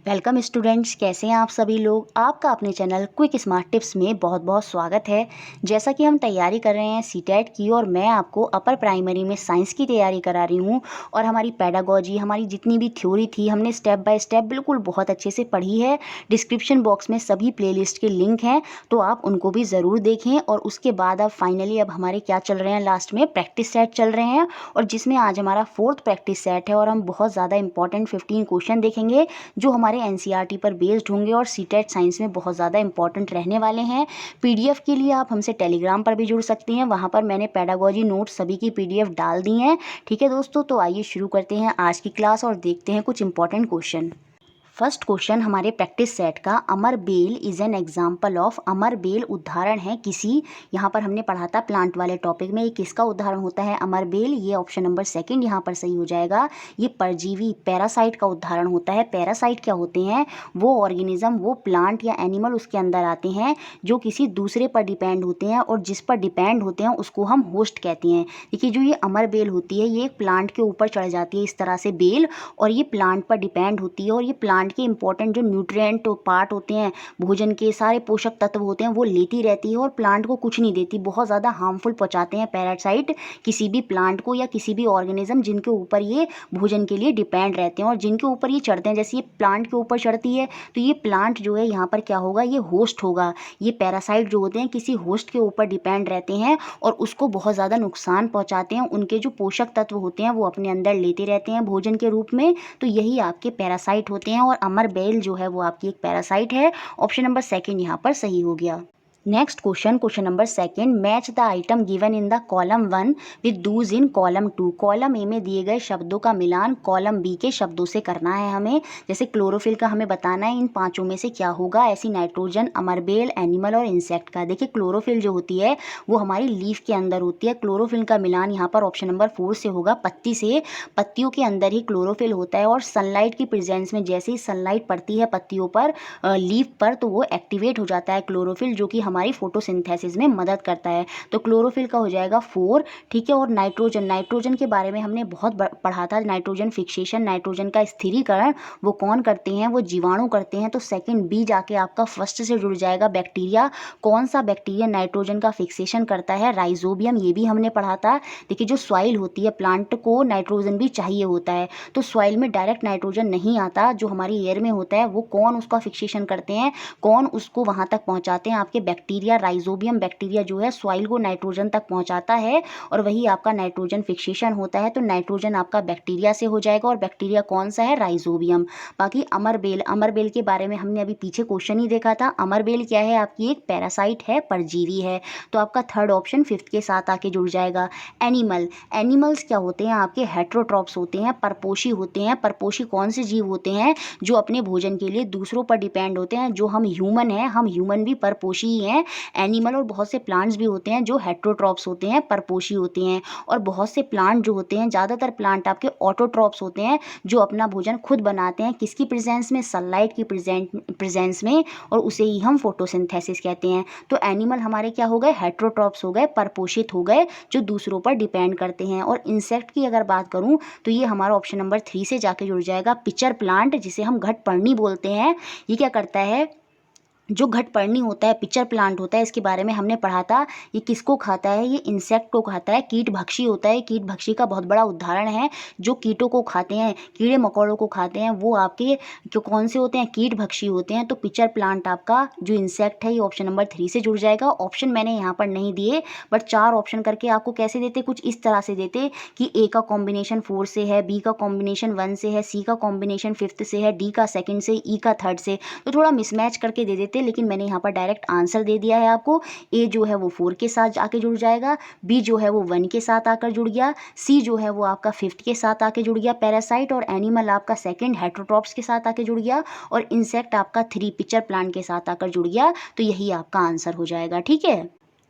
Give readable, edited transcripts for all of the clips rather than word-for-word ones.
Welcome students, कैसे हैं आप सभी लोग। आपका अपने चैनल क्विक स्मार्ट टिप्स में बहुत बहुत स्वागत है। जैसा कि हम तैयारी कर रहे हैं सीटेट की, और मैं आपको अपर प्राइमरी में साइंस की तैयारी करा रही हूं। और हमारी पेडागोजी, हमारी जितनी भी थ्योरी थी, हमने स्टेप बाय स्टेप बिल्कुल बहुत अच्छे से पढ़ी है। डिस्क्रिप्शन बॉक्स में सभी प्लेलिस्ट के लिंक हैं, तो आप उनको भी ज़रूर देखें। और उसके बाद अब फाइनली अब हमारे क्या चल रहे हैं, लास्ट में प्रैक्टिस सेट चल रहे हैं, और जिसमें आज हमारा 4th प्रैक्टिस सेट है। और हम बहुत ज़्यादा इंपॉर्टेंट 15 क्वेश्चन देखेंगे जो हमारे एनसीईआरटी पर बेस्ड होंगे और सीटेट साइंस में बहुत ज़्यादा इंपॉर्टेंट रहने वाले हैं। पीडीएफ के लिए आप हमसे टेलीग्राम पर भी जुड़ सकती हैं, वहाँ पर मैंने पेडागोजी नोट्स सभी की पीडीएफ डाल दी हैं। ठीक है दोस्तों, तो आइए शुरू करते हैं आज की क्लास और देखते हैं कुछ इंपॉर्टेंट क्वेश्चन। फर्स्ट क्वेश्चन हमारे प्रैक्टिस सेट का, amar bel is an example of. अमर बेल उदाहरण है किसी, यहाँ पर हमने पढ़ा था प्लांट वाले टॉपिक में, ये किसका उदाहरण होता है अमर बेल। ये ऑप्शन नंबर 2 यहाँ पर सही हो जाएगा। ये परजीवी पैरासाइट का उदाहरण होता है। पैरासाइट क्या होते हैं, वो ऑर्गेनिज्म, वो प्लांट या एनिमल उसके अंदर आते हैं जो किसी दूसरे पर डिपेंड होते हैं, और जिस पर डिपेंड होते हैं उसको हम होस्ट कहते हैं। देखिए जो ये अमर बेल होती है, ये एक प्लांट के ऊपर चढ़ जाती है इस तरह से बेल, और ये प्लांट पर डिपेंड होती है। और ये प्लांट के इंपॉर्टेंट जो न्यूट्रिएंट पार्ट होते हैं, भोजन के सारे पोषक तत्व होते हैं, वो लेती रहती है और प्लांट को कुछ नहीं देती। बहुत ज़्यादा हार्मफुल पहुंचाते हैं पैरासाइट किसी भी प्लांट को या किसी भी ऑर्गेनिज्म जिनके ऊपर ये भोजन के लिए डिपेंड रहते हैं और जिनके ऊपर ये चढ़ते हैं। जैसे ये प्लांट के ऊपर चढ़ती है, तो ये प्लांट जो है यहाँ पर क्या होगा, ये होस्ट होगा। ये पैरासाइट जो होते हैं किसी होस्ट के ऊपर डिपेंड रहते हैं और उसको बहुत ज़्यादा नुकसान पहुंचाते हैं। उनके जो पोषक तत्व होते हैं वो अपने अंदर लेते रहते हैं भोजन के रूप में, तो यही आपके पैरासाइट होते हैं। और अमर बेल जो है वो आपकी एक पैरासाइट है। ऑप्शन नंबर 2 यहाँ पर सही हो गया। Next question, question number 2, match the item given in the column 1 with Dooj in column 2। Column A में दिए गए शब्दों का मिलान कॉलम बी के शब्दों से करना है हमें। जैसे क्लोरोफिल का हमें बताना है इन पांचों में से क्या होगा, ऐसी नाइट्रोजन, अमरबेल, एनिमल और इंसेक्ट का। देखिए क्लोरोफिल जो होती है वो हमारी लीफ के अंदर होती है। क्लोरोफिल का मिलान यहाँ पर ऑप्शन नंबर 4 से होगा, पत्ती से। पत्तियों के अंदर ही क्लोरोफिल होता है, और सनलाइट की प्रेजेंस में जैसे ही सनलाइट पड़ती है पत्तियों पर, लीफ पर, तो वो एक्टिवेट हो जाता है क्लोरोफिल, जो कि हमारी फोटोसिंथेसिस में मदद करता है। तो क्लोरोफिल का हो जाएगा 4। ठीक है। और नाइट्रोजन, नाइट्रोजन के बारे में हमने बहुत पढ़ा था। नाइट्रोजन फिक्सेशन, नाइट्रोजन का स्थिरीकरण वो कौन करते हैं, वो जीवाणु करते हैं। तो सेकंड बी जाके आपका फर्स्ट से जुड़ जाएगा, बैक्टीरिया। कौन सा बैक्टीरिया नाइट्रोजन का फिक्सेशन करता है, राइजोबियम, ये भी हमने पढ़ा था। देखिए जो सॉइल होती है, प्लांट को नाइट्रोजन भी चाहिए होता है, तो सॉइल में डायरेक्ट नाइट्रोजन नहीं आता, जो हमारी एयर में होता है, वो कौन उसका फिक्सेशन करते हैं, कौन उसको वहां तक पहुंचाते हैं, आपके बैक्टीरिया। राइजोबियम बैक्टीरिया जो है सॉइल को नाइट्रोजन तक पहुंचाता है, और वही आपका नाइट्रोजन फिक्सेशन होता है। तो नाइट्रोजन आपका बैक्टीरिया से हो जाएगा, और बैक्टीरिया कौन सा है, राइजोबियम। बाकी अमरबेल, अमरबेल के बारे में हमने अभी पीछे क्वेश्चन ही देखा था। अमरबेल क्या है, आपकी एक पैरासाइट है, परजीवी है। तो आपका थर्ड ऑप्शन 5th के साथ आके जुड़ जाएगा। एनिमल, एनिमल्स क्या होते हैं, आपके हेट्रोट्रॉप्स होते हैं, परपोषी होते हैं। परपोषी कौन से जीव होते हैं, जो अपने भोजन के लिए दूसरों पर डिपेंड होते हैं। जो हम ह्यूमन हैं, हम ह्यूमन भी परपोषी ही हैं। एनिमल और बहुत से प्लांट्स भी होते हैं जो हेट्रोट्रॉप्स होते हैं, परपोषी होते हैं। और बहुत से प्लांट जो होते हैं, ज़्यादातर प्लांट आपके ऑटोट्रॉप्स होते हैं, जो अपना भोजन खुद बनाते हैं। किसकी प्रेजेंस में, सनलाइट की प्रेजेंस में, और उसे ही हम फोटोसिंथेसिस कहते हैं। तो एनिमल हमारे क्या हो गए, हेट्रोट्रॉप्स हो गए, परपोषित हो गए, जो दूसरों पर डिपेंड करते हैं। और इंसेक्ट की अगर बात करूं तो ये हमारा ऑप्शन नंबर 3 से जाके जुड़ जाएगा। पिचर प्लांट, जिसे हम घटपर्णी बोलते हैं, ये क्या करता है, जो घटपर्णी होता है, पिचर प्लांट होता है, इसके बारे में हमने पढ़ा था। ये किसको खाता है, ये इंसेक्ट को खाता है, कीट भक्षी होता है। कीट भक्षी का बहुत बड़ा उदाहरण है, जो कीटों को खाते हैं, कीड़े मकोड़ों को खाते हैं, वो आपके जो कौन से होते हैं, कीट भक्षी होते हैं। तो पिचर प्लांट आपका जो इंसेक्ट है, ये ऑप्शन नंबर 3 से जुड़ जाएगा। ऑप्शन मैंने यहाँ पर नहीं दिए, बट 4 ऑप्शन करके आपको कैसे देते, कुछ इस तरह से देते कि ए का कॉम्बिनेशन 4 से है, बी का कॉम्बिनेशन 1 से है, सी का कॉम्बिनेशन 5th से है, डी का 2nd से, ई का 3rd से। तो थोड़ा मिसमैच करके दे देते, लेकिन मैंने यहाँ पर डायरेक्ट आंसर दे दिया है आपको। ए जो है वो 4 के साथ आके जुड़ जाएगा, बी जो है वो 1 के साथ आकर जुड़ गया, सी जो है वो आपका 5th के साथ आके जुड़ गया पैरासाइट, और एनिमल आपका 2nd हेट्रोट्रॉप्स के साथ आके जुड़ गया, और इंसेक्ट आपका 3 पिचर प्लांट के साथ आकर जुड़ गया। तो यही आपका आंसर हो जाएगा। ठीक है।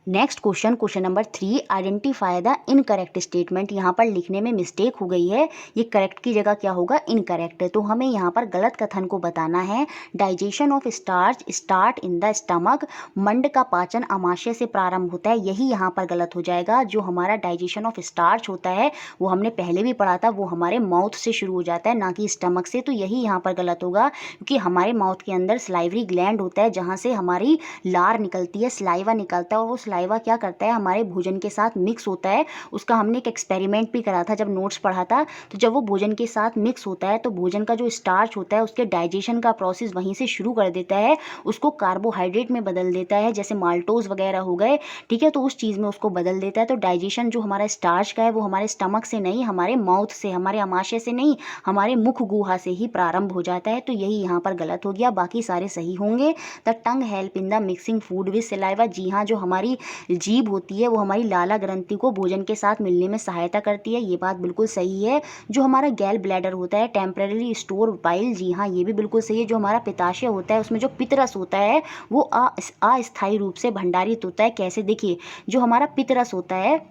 Next question number 3, identify the incorrect statement. यहाँ पर लिखने में मिस्टेक हो गई है, ये करेक्ट की जगह क्या होगा, इनकरेक्ट। तो हमें यहाँ पर गलत कथन को बताना है। Digestion of starch start in the stomach, मंड का पाचन आमाशय से प्रारंभ होता है, यही यहाँ पर गलत हो जाएगा। जो हमारा डाइजेशन ऑफ स्टार्च होता है वो हमने पहले भी पढ़ा था, वो हमारे माउथ से शुरू हो जाता है, ना कि स्टमक से। तो यही यहाँ पर गलत होगा, क्योंकि हमारे माउथ के अंदर स्लाइवरी ग्लैंड होता है, जहाँ से हमारी लार निकलती है, स्लाइवा निकलता है, और वो स्लाइवा क्या करता है, हमारे भोजन के साथ मिक्स होता है। उसका हमने एक एक्सपेरिमेंट भी करा था जब नोट्स पढ़ा था। तो जब वो भोजन के साथ मिक्स होता है तो भोजन का जो स्टार्च होता है उसके डाइजेशन का प्रोसेस वहीं से शुरू कर देता है, उसको कार्बोहाइड्रेट में बदल देता है, जैसे माल्टोज वगैरह हो गए, ठीक है। तो उस चीज़ में उसको बदल देता है। तो डाइजेशन जो हमारा स्टार्च का है वो हमारे स्टमक से नहीं, हमारे माउथ से, हमारे आमाशय से नहीं, हमारे मुख गुहा से ही प्रारंभ हो जाता है। तो यही यहाँ पर गलत हो गया, बाकी सारे सही होंगे। The tongue help in the mixing food with saliva, जी हाँ, जो हमारी जीभ होती है वो हमारी लाला ग्रंथि को भोजन के साथ मिलने में सहायता करती है, ये बात बिल्कुल सही है। जो हमारा गैल ब्लैडर होता है, टेम्परेरी स्टोर बाइल, जी हाँ, ये भी बिल्कुल सही है। जो हमारा पित्ताशय होता है उसमें जो पित्तरस होता है वो अस्थायी रूप से भंडारित होता है। कैसे, देखिए, जो हमारा पित्तरस होता है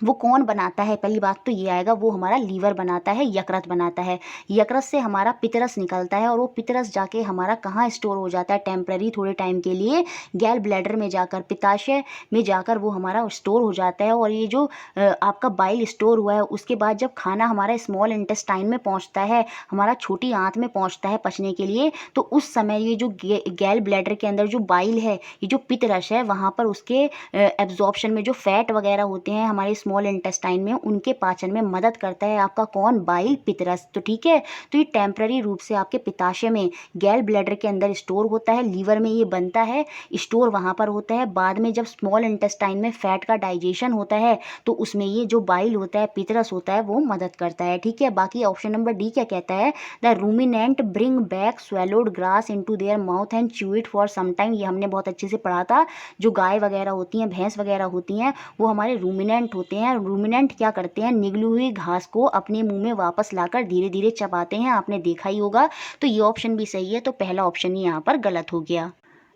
वो कौन बनाता है, पहली बात तो ये आएगा, वो हमारा लीवर बनाता है, यकृत बनाता है। यकृत से हमारा पित्तरस निकलता है और वो पित्तरस जाके हमारा कहाँ स्टोर हो जाता है, टेम्पररी थोड़े टाइम के लिए गैल ब्लैडर में जाकर, पित्ताशय में जाकर वो हमारा स्टोर हो जाता है। और ये जो आपका बाइल स्टोर हुआ है उसके बाद जब खाना हमारा स्मॉल इंटेस्टाइन में पहुँचता है, हमारा छोटी आंत में पहुँचता है पचने के लिए, तो उस समय ये जो गैल ब्लैडर के अंदर जो बाइल है, ये जो पित्तरस है, वहाँ पर उसके एब्जॉर्प्शन में जो फैट वगैरह होते हैं हमारे स्मॉल इंटेस्टाइन में, उनके पाचन में मदद करता है आपका कौन, बाइल, पित्तरस। तो ठीक है, तो ये टेम्पररी रूप से आपके पित्ताशय में, गैल ब्लैडर के अंदर स्टोर होता है, लीवर में ये बनता है, स्टोर वहाँ पर होता है। बाद में जब स्मॉल इंटेस्टाइन में फैट का डाइजेशन होता है तो उसमें ये जो बाइल होता है, पित्तरस होता है, वो मदद करता है, ठीक है। बाकी ऑप्शन नंबर डी क्या कहता है, the ruminant bring back swallowed grass into their mouth and chew it for some time, ये हमने बहुत अच्छे से पढ़ा था। जो गाय वगैरह होती हैं, भैंस वगैरह होती हैं, वो हमारे रूमिनेंट होते हैं। रूमिनेंट क्या करते हैं, निगली हुई घास को अपने मुंह में वापस लाकर धीरे धीरे चबाते हैं, आपने देखा ही होगा। तो ये ऑप्शन भी सही है, तो पहला ऑप्शन ही यहाँ पर गलत हो गया।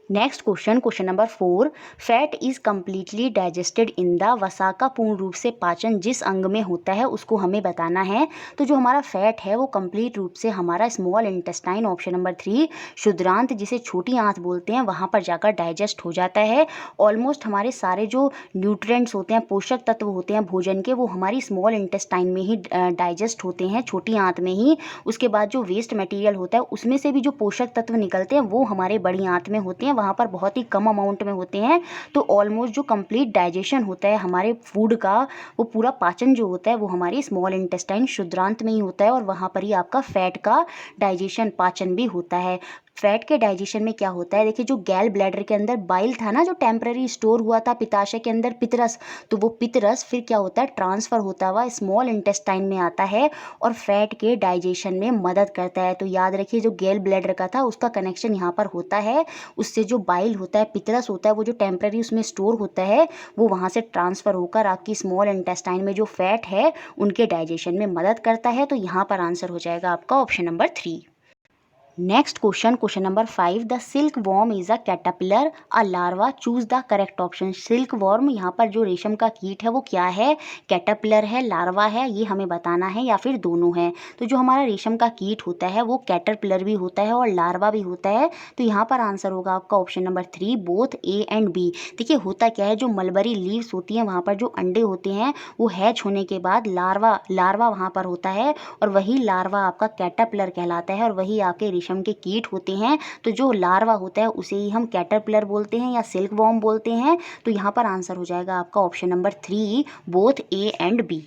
Next question number 4, fat is completely digested in the, वसा का पूर्ण रूप से पाचन जिस अंग में होता है उसको हमें बताना है। तो जो हमारा फैट है वो कंप्लीट रूप से हमारा स्मॉल इंटेस्टाइन, ऑप्शन नंबर 3, शुद्रांत जिसे छोटी आंत बोलते हैं, वहाँ पर जाकर डाइजेस्ट हो जाता है। ऑलमोस्ट हमारे सारे जो न्यूट्रिएंट्स होते हैं, पोषक तत्व होते हैं भोजन के, वो हमारी स्मॉल इंटेस्टाइन में ही डाइजेस्ट होते हैं, छोटी आंत में ही। उसके बाद जो वेस्ट मटेरियल होता है उसमें से भी जो पोषक तत्व निकलते हैं वो हमारे बड़ी आंत में होते हैं, वहाँ पर बहुत ही कम अमाउंट में होते हैं। तो ऑलमोस्ट जो कंप्लीट डाइजेशन होता है हमारे फूड का, वो पूरा पाचन जो होता है वो हमारी स्मॉल इंटेस्टाइन शुद्रांत में ही होता है, और वहाँ पर ही आपका फैट का डाइजेशन, पाचन भी होता है। फैट के डाइजेशन में क्या होता है, देखिए, जो गैल ब्लैडर के अंदर बाइल था ना, जो टेम्पररी स्टोर हुआ था पित्ताशय के अंदर, पित्तरस, तो वो पित्तरस फिर क्या होता है, ट्रांसफ़र होता हुआ स्मॉल इंटेस्टाइन में आता है और फैट के डाइजेशन में मदद करता है। तो याद रखिए, जो गैल ब्लैडर का था उसका कनेक्शन यहाँ पर होता है, उससे जो बाइल होता है, पित्तरस होता है, वो जो टेम्पररी उसमें स्टोर होता है वो वहाँ से ट्रांसफ़र होकर आपकी स्मॉल इंटेस्टाइन में जो फैट है उनके डाइजेशन में मदद करता है। तो यहाँ पर आंसर हो जाएगा आपका option number 3। Next question number 5, the silk worm is a caterpillar a larva, choose the correct option. Silk worm, यहाँ पर जो रेशम का कीट है वो क्या है, कैटरपिलर है, लार्वा है, ये हमें बताना है, या फिर दोनों है। तो जो हमारा रेशम का कीट होता है वो कैटरपिलर भी होता है और लार्वा भी होता है। तो यहाँ पर आंसर होगा आपका option number 3, both A and B. देखिए, होता क्या है, जो मलबरी लीव्स होती हैं वहाँ पर जो अंडे होते हैं वो हैच होने के बाद लार्वा वहाँ पर होता है, और वही लार्वा आपका कैटरपिलर कहलाता है, और वही आपके रेशम के कीट होते हैं। तो जो लार्वा होता है उसे ही हम कैटरपिलर बोलते हैं या सिल्क वॉर्म बोलते हैं। तो यहाँ पर आंसर हो जाएगा आपका option number 3, both A and B.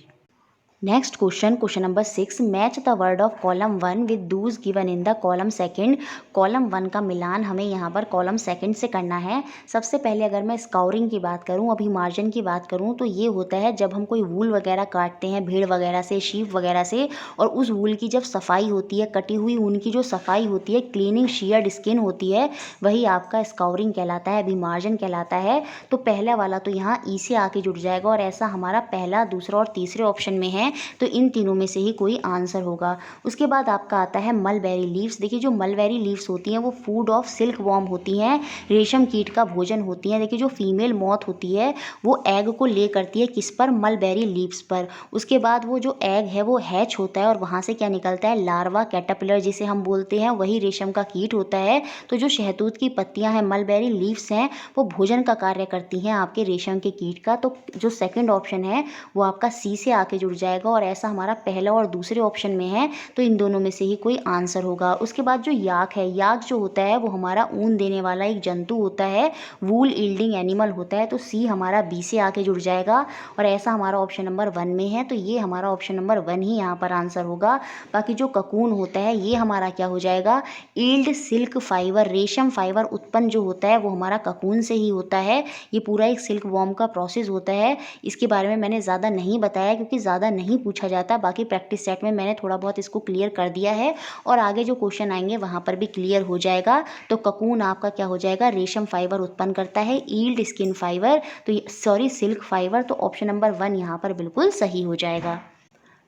Next question number 6, match the word of column 1 with those given in the column second. Column 1 का मिलान हमें यहाँ पर कॉलम सेकंड से करना है। सबसे पहले अगर मैं स्काउरिंग की बात करूँ, अभी मार्जिन की बात करूँ, तो ये होता है जब हम कोई वूल वगैरह काटते हैं भेड़ वगैरह से, शीप वगैरह से, और उस वूल की जब सफाई होती है, कटी हुई ऊन की जो सफाई होती है, क्लीनिंग शेयर्ड स्किन होती है, वही आपका स्काउरिंग कहलाता है, अभी मार्जिन कहलाता है। तो पहला वाला तो यहाँ ई से आके जुड़ जाएगा, और ऐसा हमारा पहला, दूसरा और तीसरे ऑप्शन में है। हैं, तो इन तीनों में से ही कोई आंसर होगा। उसके बाद आपका आता है मलबेरी लीव्स। देखिए जो मलबेरी लीव्स होती हैं वो फूड ऑफ सिल्क वॉर्म होती हैं, रेशम कीट का भोजन होती हैं। देखिए जो फीमेल मॉथ होती है वो एग को ले करती है किस पर, मलबेरी लीव्स पर। उसके बाद वो जो एग है वो हैच होता है और वहाँ से क्या निकलता है, लार्वा कैटरपिलर जिसे हम बोलते हैं, वही रेशम का कीट होता है। तो जो शहतूत की पत्तियां हैं, मलबेरी लीव्स हैं, वो भोजन का कार्य करती हैं आपके रेशम के कीट का। तो जो सेकंड ऑप्शन है वो आपका सी से आके जुड़ जाएगा और ऐसा हमारा पहला और दूसरे ऑप्शन में है, तो इन दोनों में से ही कोई आंसर होगा। उसके बाद जो याक है, याक जो होता है वो हमारा ऊन देने वाला एक जंतु होता है, वूल ईल्डिंग एनिमल होता है। तो सी हमारा बी से आके जुड़ जाएगा और ऐसा हमारा ऑप्शन नंबर 1 में है, तो ये हमारा ऑप्शन नंबर 1 ही यहाँ पर आंसर होगा। बाकी जो ककून होता है ये हमारा क्या हो जाएगा, ईल्ड सिल्क फाइबर, रेशम फाइबर उत्पन्न जो होता है वो हमारा ककून से ही होता है। ये पूरा एक सिल्क वॉर्म का प्रोसेस होता है। इसके बारे में मैंने ज़्यादा नहीं बताया क्योंकि ज़्यादा नहीं पूछा जाता, बाकी प्रैक्टिस सेट में मैंने थोड़ा बहुत इसको क्लियर कर दिया है और आगे जो क्वेश्चन आएंगे वहाँ पर भी क्लियर हो जाएगा। तो ककून आपका क्या हो जाएगा, रेशम फाइबर उत्पन्न करता है, ईल्ड स्किन फाइबर, तो सॉरी सिल्क फाइबर, तो ऑप्शन नंबर 1 यहाँ पर बिल्कुल सही हो जाएगा।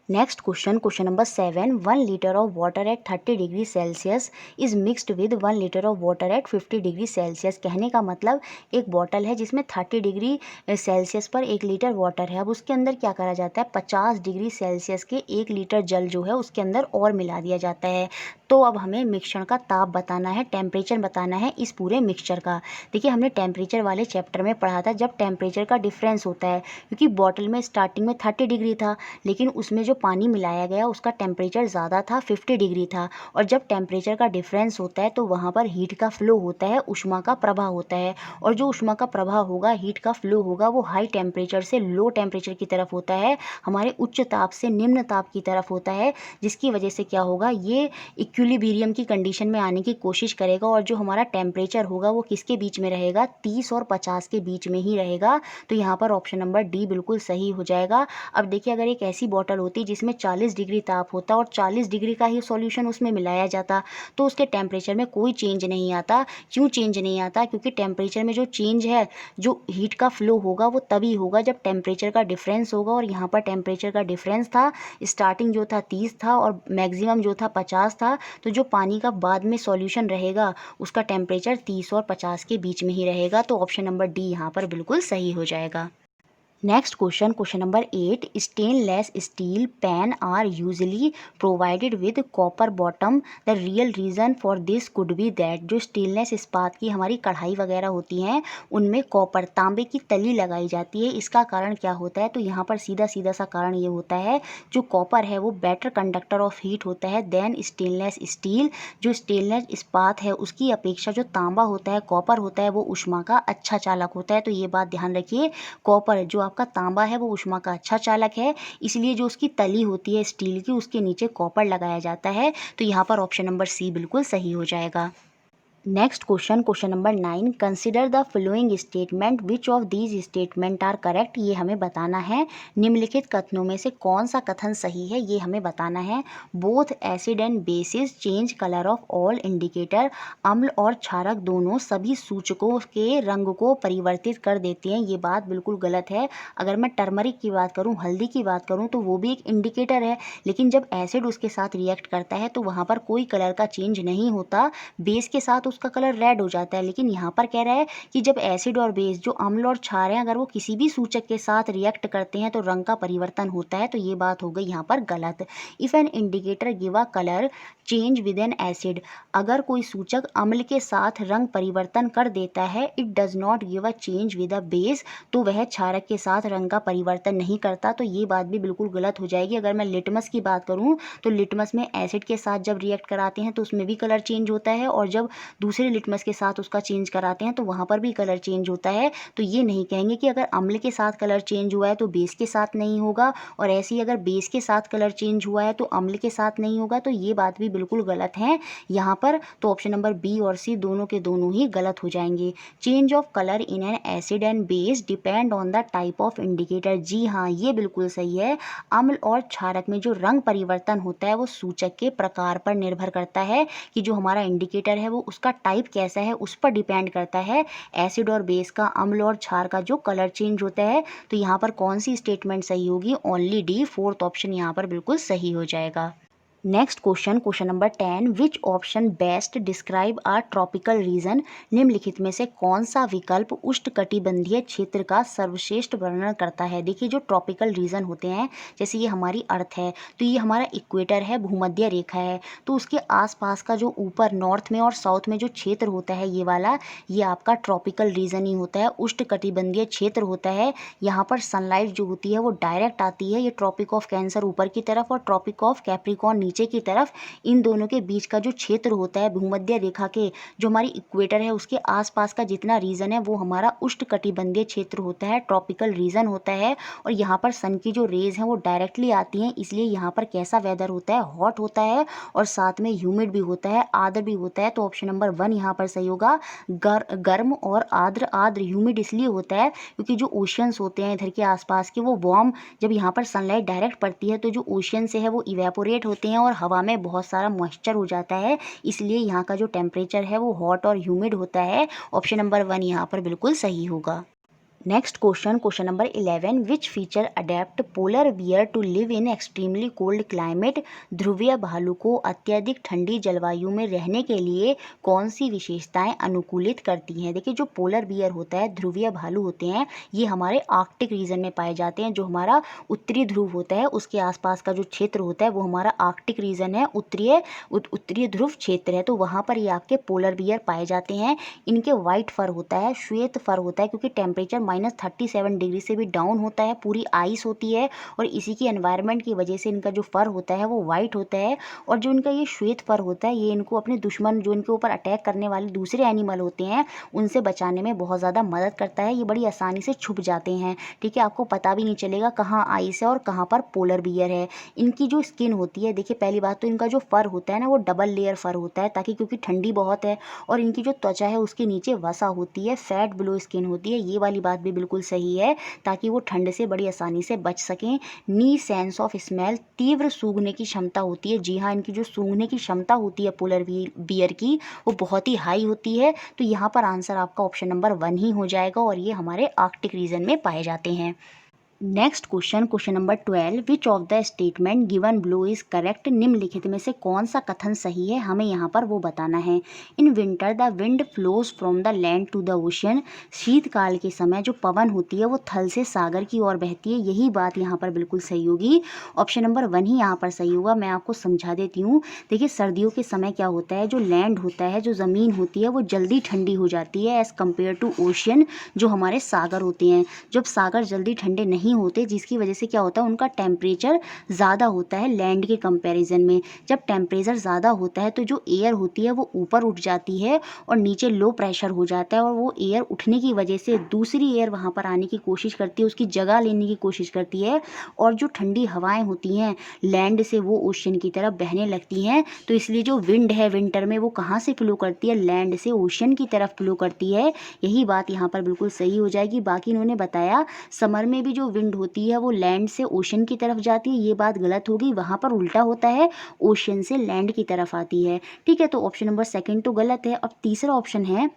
Next question, question number 7, 1 litre of water at 30 degree Celsius is mixed with 1 litre of water at 50 degree Celsius. कहने का मतलब एक बॉटल है जिसमें 30 डिग्री सेल्सियस पर 1 लीटर वाटर है। अब उसके अंदर क्या करा जाता है, 50 डिग्री सेल्सियस के 1 लीटर जल जो है उसके अंदर और मिला दिया जाता है। तो अब हमें मिश्रण का ताप बताना है, टेम्परेचर बताना है इस पूरे मिक्सचर का। देखिए हमने टेम्परेचर वाले चैप्टर में पढ़ा था जब टेम्परेचर का डिफरेंस होता है, क्योंकि बॉटल में स्टार्टिंग में 30 डिग्री था लेकिन उसमें जो पानी मिलाया गया उसका टेम्परेचर ज़्यादा था, 50 डिग्री था। और जब टेम्परेचर का डिफरेंस होता है तो वहाँ पर हीट का फ्लो होता है, ऊष्मा का प्रवाह होता है। और जो ऊष्मा का प्रवाह होगा, हीट का फ्लो होगा, वो हाई टेम्परेचर से लो टेम्परेचर की तरफ होता है, हमारे उच्च ताप से निम्न ताप की तरफ होता है, जिसकी वजह से क्या होगा, ये इक्विलिब्रियम की कंडीशन में आने की कोशिश करेगा। और जो हमारा टेम्परेचर होगा वो किसके बीच में रहेगा, 30 और 50 के बीच में ही रहेगा। तो यहाँ पर ऑप्शन नंबर डी बिल्कुल सही हो जाएगा। अब देखिए अगर एक ऐसी बॉटल होती जिसमें 40 डिग्री ताप होता और 40 डिग्री का ही सॉल्यूशन उसमें मिलाया जाता तो उसके टेम्परेचर में कोई चेंज नहीं आता। क्यों चेंज नहीं आता, क्योंकि टेम्परेचर में जो चेंज है, जो हीट का फ्लो होगा वो तभी होगा जब टेम्परेचर का डिफरेंस होगा। और यहाँ पर टेम्परेचर का डिफरेंस था, स्टार्टिंग जो था 30 था और मैक्सिमम जो था 50 था। तो जो पानी का बाद में सॉल्यूशन रहेगा उसका टेम्परेचर 30 और 50 के बीच में ही रहेगा। तो ऑप्शन नंबर डी यहाँ पर बिल्कुल सही हो जाएगा। Next question, question number 8, stainless steel pan are usually provided with copper bottom, the real reason for this could be that. जो स्टेनलेस इस्पात की हमारी कढ़ाई वगैरह होती हैं उनमें कॉपर, तांबे की तली लगाई जाती है, इसका कारण क्या होता है। तो यहाँ पर सीधा सीधा सा कारण ये होता है, जो कॉपर है वो बेटर कंडक्टर ऑफ हीट होता है देन स्टेनलेस स्टील। जो स्टेनलेस इस्पात है उसकी अपेक्षा जो तांबा होता है, कॉपर होता है, वो ऊष्मा का अच्छा चालक होता है। तो ये बात ध्यान रखिए, कॉपर जो आपका तांबा है वो ऊष्मा का अच्छा चालक है, इसलिए जो उसकी तली होती है स्टील की उसके नीचे कॉपर लगाया जाता है। तो यहाँ पर ऑप्शन नंबर सी बिल्कुल सही हो जाएगा। Next question, question number 9, consider the following statement which of these statement are correct. ये हमें बताना है निम्नलिखित कथनों में से कौन सा कथन सही है, ये हमें बताना है। Both acid and bases change colour of all indicator, अम्ल और क्षारक दोनों सभी सूचकों के रंग को परिवर्तित कर देते हैं, ये बात बिल्कुल गलत है। अगर मैं टर्मरिक की बात करूँ, हल्दी की बात करूँ, तो वो भी एक इंडिकेटर है, लेकिन जब एसिड उसके साथ रिएक्ट करता है तो वहाँ पर कोई कलर का चेंज नहीं होता, बेस के साथ उसका कलर रेड हो जाता है। लेकिन यहाँ पर कह रहा है कि जब एसिड और बेस जो अम्ल और क्षार हैं अगर वो किसी भी सूचक के साथ रिएक्ट करते हैं तो रंग का परिवर्तन होता है, तो ये बात हो गई यहाँ पर गलत। If an indicator give a colour change with N acid, अगर कोई सूचक अम्ल के साथ रंग परिवर्तन कर देता है, it does not give a change with a base, तो वह क्षारक के साथ रंग का परिवर्तन नहीं करता। तो ये बात भी बिल्कुल गलत हो जाएगी। अगर मैं लिटमस की बात करूँ तो लिटमस में एसिड के साथ जब रिएक्ट कराते हैं तो उसमें भी कलर चेंज होता है, और जब दूसरे लिटमस के साथ उसका चेंज कराते हैं तो वहाँ पर भी कलर चेंज होता है। तो ये नहीं कहेंगे कि अगर अम्ल के साथ कलर चेंज हुआ है तो बेस के साथ नहीं होगा, और ऐसे ही अगर बेस के साथ कलर चेंज हुआ है तो अम्ल के साथ नहीं होगा। तो ये बात भी बिल्कुल गलत है यहाँ पर। तो ऑप्शन नंबर बी और सी दोनों के दोनों ही गलत हो जाएंगे। Change of colour in an acid and base depend on the type of indicator, जी हाँ ये बिल्कुल सही है। अम्ल और क्षारक में जो रंग परिवर्तन होता है वो सूचक के प्रकार पर निर्भर करता है कि जो हमारा इंडिकेटर है वो उसका उसका टाइप कैसा है उस पर डिपेंड करता है, एसिड और बेस का, अम्ल और क्षार का जो कलर चेंज होता है। तो यहाँ पर कौन सी स्टेटमेंट सही होगी? ओनली डी, फोर्थ ऑप्शन यहाँ पर बिल्कुल सही हो जाएगा। Next question, question number 10, which option best describe a tropical region? निम्नलिखित में से कौन सा विकल्प उष्णकटिबंधीय क्षेत्र का सर्वश्रेष्ठ वर्णन करता है? देखिए जो ट्रॉपिकल रीजन होते हैं, जैसे ये हमारी अर्थ है तो ये हमारा इक्वेटर है, भूमध्य रेखा है, तो उसके आसपास का जो ऊपर नॉर्थ में और साउथ में जो क्षेत्र होता है ये वाला, ये आपका ट्रॉपिकल रीजन ही होता है, उष्णकटिबंधीय क्षेत्र होता है। यहाँ पर सनलाइट जो होती है वो डायरेक्ट आती है, ये ट्रॉपिक ऑफ कैंसर ऊपर की तरफ और ट्रॉपिक ऑफ कैप्रिकॉर्न नीचे की तरफ, इन दोनों के बीच का जो क्षेत्र होता है भूमध्य रेखा के, जो हमारी इक्वेटर है उसके आसपास का जितना रीजन है वो हमारा उष्णकटिबंधीय क्षेत्र होता है, ट्रॉपिकल रीजन होता है। और यहाँ पर सन की जो रेज हैं वो डायरेक्टली आती हैं, इसलिए यहाँ पर कैसा वेदर होता है? हॉट होता है और साथ में ह्यूमिड भी होता है, आर्द्र भी होता है। तो ऑप्शन नंबर 1 यहाँ पर सही होगा। गर्म और आर्द्र, आर्द्र ह्यूमिड इसलिए होता है क्योंकि जो ओशियंस होते हैं इधर के आसपास के वो वार्म, जब यहाँ पर सनलाइट डायरेक्ट पड़ती है तो जो ओशियन से है वो इवेपोरेट होते हैं और हवा में बहुत सारा मॉइस्चर हो जाता है, इसलिए यहाँ का जो टेम्परेचर है वो हॉट और ह्यूमिड होता है। ऑप्शन नंबर 1 यहाँ पर बिल्कुल सही होगा। Next question, question number 11, which feature adapt polar bear to live in extremely cold climate? ध्रुवीय भालू को अत्यधिक ठंडी जलवायु में रहने के लिए कौन सी विशेषताएं अनुकूलित करती हैं? देखिए जो पोलर बियर होता है, ध्रुवीय भालू होते हैं, ये हमारे आर्कटिक रीजन में पाए जाते हैं। जो हमारा उत्तरी ध्रुव होता है उसके आसपास का जो क्षेत्र होता है वो हमारा आर्कटिक रीजन है, उत्तरीय ध्रुव क्षेत्र है, तो वहाँ पर ये आपके पोलर बियर पाए जाते हैं। इनके वाइट फर होता है, श्वेत फर होता है, क्योंकि टेम्परेचर -37 डिग्री से भी डाउन होता है, पूरी आइस होती है और इसी की एनवायरनमेंट की वजह से इनका जो फर होता है वो वाइट होता है। और जो इनका ये श्वेत फर होता है ये इनको अपने दुश्मन, जो इनके ऊपर अटैक करने वाले दूसरे एनिमल होते हैं, उनसे बचाने में बहुत ज़्यादा मदद करता है। ये बड़ी आसानी से छुप जाते हैं, ठीक है, आपको पता भी नहीं चलेगा कहाँ आइस है और कहाँ पर पोलर बियर है। इनकी जो स्किन होती है, देखिए पहली बात तो इनका जो फर होता है ना वो डबल लेयर फर होता है, ताकि क्योंकि ठंडी बहुत है और इनकी जो त्वचा है उसके नीचे वसा होती है, फैट ब्लो स्किन होती है, ये वाली बात भी बिल्कुल सही है, ताकि वो ठंड से बड़ी आसानी से बच सकें। नी सेंस ऑफ स्मेल, तीव्र सूंघने की क्षमता होती है। जी हाँ, इनकी जो सूंघने की क्षमता होती है पोलर बियर की वो बहुत ही हाई होती है। तो यहाँ पर आंसर आपका ऑप्शन नंबर 1 ही हो जाएगा और ये हमारे आर्कटिक रीजन में पाए जाते हैं। Next question, question number 12, which of the statement given below is correct? निम्नलिखित में से कौन सा कथन सही है, हमें यहाँ पर वो बताना है। In winter the wind flows from the land to the ocean, शीतकाल के समय जो पवन होती है वो थल से सागर की ओर बहती है, यही बात यहाँ पर बिल्कुल सही होगी। ऑप्शन नंबर 1 ही यहाँ पर सही होगा। मैं आपको समझा देती हूँ। देखिए सर्दियों के समय क्या होता है, जो लैंड होता है, जो ज़मीन होती है वो जल्दी ठंडी हो जाती है एज़ कम्पेयर टू ओशियन, जो हमारे सागर होते हैं। जब सागर जल्दी ठंडे नहीं होते, जिसकी वजह से क्या होता है, उनका टेम्परेचर ज़्यादा होता है लैंड के कंपैरिजन में। जब टेम्परेचर ज़्यादा होता है तो जो एयर होती है वो ऊपर उठ जाती है और नीचे लो प्रेशर हो जाता है, और वो एयर उठने की वजह से दूसरी एयर वहाँ पर आने की कोशिश करती है, उसकी जगह लेने की कोशिश करती है, और जो ठंडी हवाएं होती हैं लैंड से वो ओशन की तरफ बहने लगती हैं। तो इसलिए जो विंड है विंटर में वो कहाँ से फ्लो करती है, लैंड से ओशन की तरफ फ्लो करती है, यही बात यहाँ पर बिल्कुल सही हो जाएगी। बाकी इन्होंने बताया समर में भी जो विंड होती है वो लैंड से ओशन की तरफ जाती है, ये बात गलत होगी, वहाँ पर उल्टा होता है, ओशन से लैंड की तरफ आती है, ठीक है। तो ऑप्शन नंबर 2 तो गलत है। अब तीसरा ऑप्शन है,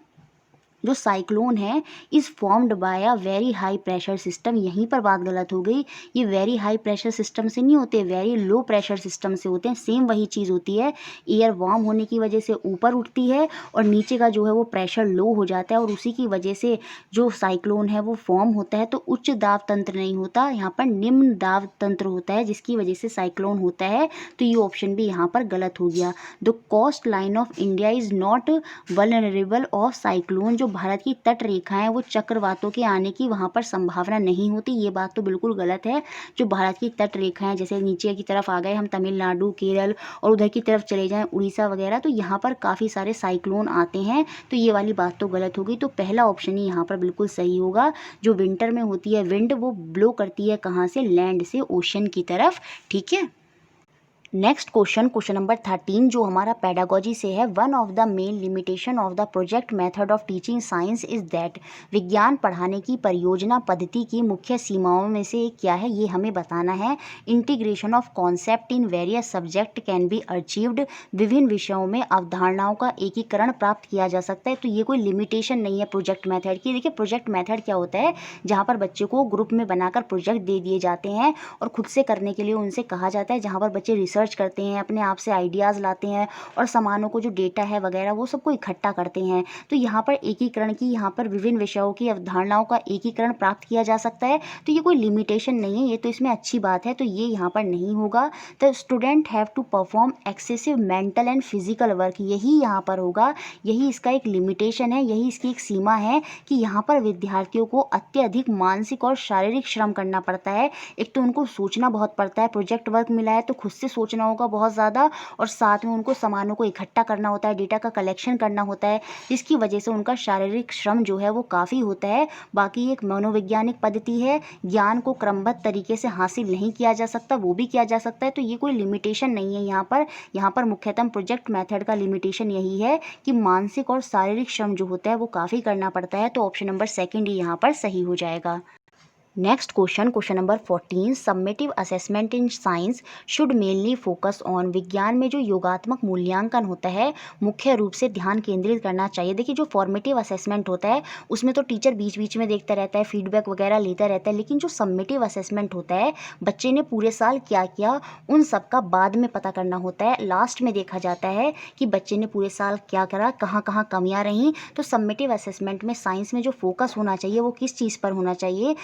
जो साइक्लोन है is formed by a very high pressure system, यहीं पर बात गलत हो गई। ये वेरी हाई प्रेशर सिस्टम से नहीं होते, वेरी लो प्रेशर सिस्टम से होते हैं। सेम वही चीज़ होती है, एयर वार्म होने की वजह से ऊपर उठती है और नीचे का जो है वो प्रेशर लो हो जाता है, और उसी की वजह से जो साइक्लोन है वो फॉर्म होता है। तो उच्च दाब तंत्र नहीं होता, यहाँ पर निम्न दाब तंत्र होता है, जिसकी वजह से साइक्लोन होता है। तो ये ऑप्शन भी यहाँ पर गलत हो गया। The coast line of India is not vulnerable of cyclone, जो भारत की तट रेखा है वो चक्रवातों के आने की वहाँ पर संभावना नहीं होती, ये बात तो बिल्कुल गलत है। जो भारत की तट रेखा है, जैसे नीचे की तरफ आ गए हम तमिलनाडु, केरल, और उधर की तरफ चले जाएं उड़ीसा वगैरह, तो यहाँ पर काफ़ी सारे साइक्लोन आते हैं, तो ये वाली बात तो गलत होगी। तो पहला ऑप्शन ही यहाँ पर बिल्कुल सही होगा। जो विंटर में होती है विंड वो ब्लो करती है कहाँ से, लैंड से ओशन की तरफ, ठीक है। नेक्स्ट क्वेश्चन नंबर 13 जो हमारा पेडागोजी से है। One of the main limitation of the project method of teaching science is that, विज्ञान पढ़ाने की परियोजना पद्धति की मुख्य सीमाओं में से एक क्या है, ये हमें बताना है। Integration of concept in various subject can be achieved, विभिन्न विषयों में अवधारणाओं का एकीकरण प्राप्त किया जा सकता है। तो ये कोई लिमिटेशन नहीं है प्रोजेक्ट मेथड की। देखिए प्रोजेक्ट मेथड क्या होता है, जहाँ पर बच्चे को ग्रुप में बनाकर प्रोजेक्ट दे दिए जाते हैं और खुद से करने के लिए उनसे कहा जाता है, जहाँ पर बच्चे रिसर्च करते हैं, अपने आप से आइडियाज़ लाते हैं और सामानों को जो डेटा है वगैरह वो सबको इकट्ठा करते हैं। तो यहाँ पर एकीकरण की, यहाँ पर विभिन्न विषयों की अवधारणाओं का एकीकरण प्राप्त किया जा सकता है। तो ये कोई लिमिटेशन नहीं है, ये तो इसमें अच्छी बात है। तो ये यहाँ पर नहीं होगा। तो student have to perform excessive mental and physical work, यही यहाँ पर होगा। यही इसका एक लिमिटेशन है, यही इसकी एक सीमा है कि यहाँ पर विद्यार्थियों को अत्यधिक मानसिक और शारीरिक श्रम करना पड़ता है। एक तो उनको सोचना बहुत पड़ता है, प्रोजेक्ट वर्क मिला है तो खुद से सोचना होगा बहुत ज़्यादा, और साथ में उनको सामानों को इकट्ठा करना होता है, डेटा का कलेक्शन करना होता है, जिसकी वजह से उनका शारीरिक श्रम जो है वो काफ़ी होता है। बाकी एक मनोवैज्ञानिक पद्धति है, ज्ञान को क्रमबद्ध तरीके से हासिल नहीं किया जा सकता, वो भी किया जा सकता है। तो ये कोई लिमिटेशन नहीं है यहाँ पर मुख्यतः प्रोजेक्ट मेथड का लिमिटेशन यही है कि मानसिक और शारीरिक श्रम जो होता है वो काफ़ी करना पड़ता है। तो ऑप्शन नंबर सेकंड ही यहाँ पर सही हो जाएगा। Next question number 14, submissive assessment in science should mainly focus on, विज्ञान में जो योगात्मक मूल्यांकन होता है मुख्य रूप से ध्यान केंद्रित करना चाहिए। देखिए जो फॉर्मेटिव असेसमेंट होता है उसमें तो टीचर बीच बीच में देखता रहता है, फीडबैक वगैरह लेता रहता है, लेकिन जो सबमिटिव असेसमेंट होता है बच्चे ने पूरे साल क्या किया उन सब का बाद में पता करना होता है। लास्ट में देखा जाता है कि बच्चे ने पूरे साल क्या करा, कहाँ कहाँ कमियाँ रहीं। तो सबमिटिव असेसमेंट में साइंस में जो फोकस होना चाहिए वो किस चीज़ पर होना चाहिए,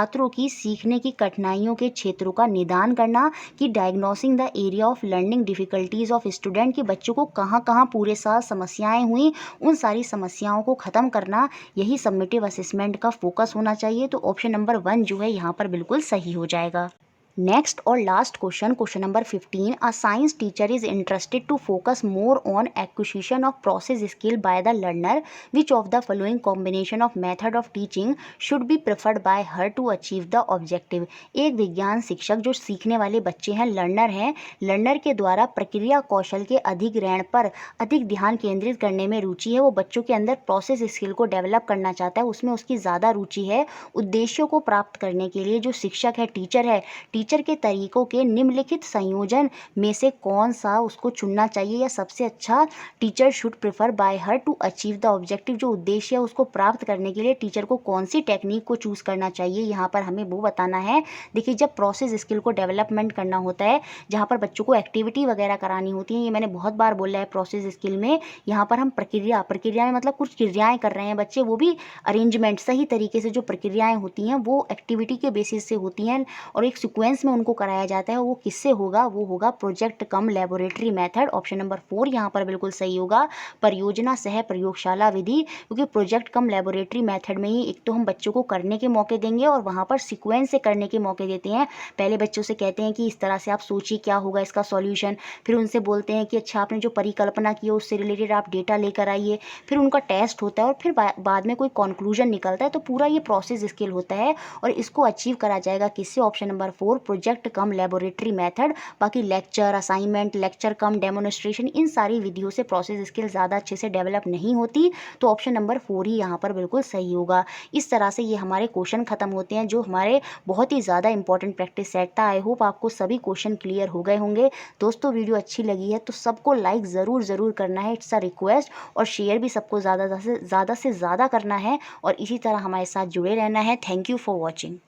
छात्रों की सीखने की कठिनाइयों के क्षेत्रों का निदान करना, कि diagnosing the area of learning difficulties of student, कि बच्चों को कहाँ कहाँ पूरे साल समस्याएं हुई उन सारी समस्याओं को ख़त्म करना, यही सबमिटिव असेसमेंट का फोकस होना चाहिए। तो ऑप्शन नंबर 1 जो है यहाँ पर बिल्कुल सही हो जाएगा। नेक्स्ट और last question number 15, a science teacher is interested to focus more on acquisition of process skill by the learner, which of the following combination of method of teaching should be preferred by her to achieve the objective. एक विज्ञान शिक्षक, जो सीखने वाले बच्चे हैं, learner के द्वारा प्रक्रिया कौशल के अधिग्रहण पर अधिक ध्यान केंद्रित करने में रुचि है। वो बच्चों के अंदर प्रोसेस स्किल को डेवलप करना चाहता है, उसमें उसकी ज़्यादा रुचि है। उद्देश्यों को प्राप्त करने के लिए जो शिक्षक है, टीचर के तरीकों के निम्नलिखित संयोजन में से कौन सा उसको चुनना चाहिए, या सबसे अच्छा teacher should prefer by her to achieve the objective, जो उद्देश्य है उसको प्राप्त करने के लिए टीचर को कौन सी टेक्निक को चूज़ करना चाहिए, यहाँ पर हमें वो बताना है। देखिए जब प्रोसेस स्किल को डेवलपमेंट करना होता है, जहाँ पर बच्चों को एक्टिविटी वगैरह करानी होती है, ये मैंने बहुत बार बोला है, प्रोसेस स्किल में यहाँ पर हम प्रक्रिया में मतलब कुछ क्रियाएँ कर रहे हैं बच्चे, वो भी अरेंजमेंट सही तरीके से, जो प्रक्रियाएँ होती हैं वो एक्टिविटी के बेसिस से होती हैं और एक सिक्वेंस में उनको कराया जाता है। वो किससे होगा, वो होगा प्रोजेक्ट कम लेबोरेटरी मेथड। ऑप्शन नंबर 4 यहाँ पर बिल्कुल सही होगा, परियोजना सह प्रयोगशाला विधि, क्योंकि प्रोजेक्ट कम लेबोरेटरी मेथड में ही एक तो हम बच्चों को करने के मौके देंगे और वहाँ पर सिक्वेंस से करने के मौके देते हैं। पहले बच्चों से कहते हैं कि इस तरह से आप सोचिए क्या होगा इसका सॉल्यूशन, फिर उनसे बोलते हैं कि अच्छा आपने जो परिकल्पना की है उससे रिलेटेड आप डेटा लेकर आइए, फिर उनका टेस्ट होता है और फिर बाद में कोई कंक्लूजन निकलता है। तो पूरा ये प्रोसेस स्किल होता है और इसको अचीव करा जाएगा किससे, ऑप्शन नंबर 4 प्रोजेक्ट कम लेबोरेटरी मेथड। बाकी लेक्चर, असाइनमेंट, लेक्चर कम डेमोन्स्ट्रेशन, इन सारी विधियों से प्रोसेस स्किल ज़्यादा अच्छे से डेवलप नहीं होती। तो ऑप्शन नंबर 4 ही यहाँ पर बिल्कुल सही होगा। इस तरह से ये हमारे क्वेश्चन खत्म होते हैं, जो हमारे बहुत ही ज़्यादा इंपॉर्टेंट प्रैक्टिस सेट था। आई होप आपको सभी क्वेश्चन क्लियर हो गए होंगे। दोस्तों वीडियो अच्छी लगी है तो सबको लाइक ज़रूर करना है, इट्स अ रिक्वेस्ट, और शेयर भी सबको ज़्यादा से ज़्यादा करना है और इसी तरह हमारे साथ जुड़े रहना है। Thank you for watching.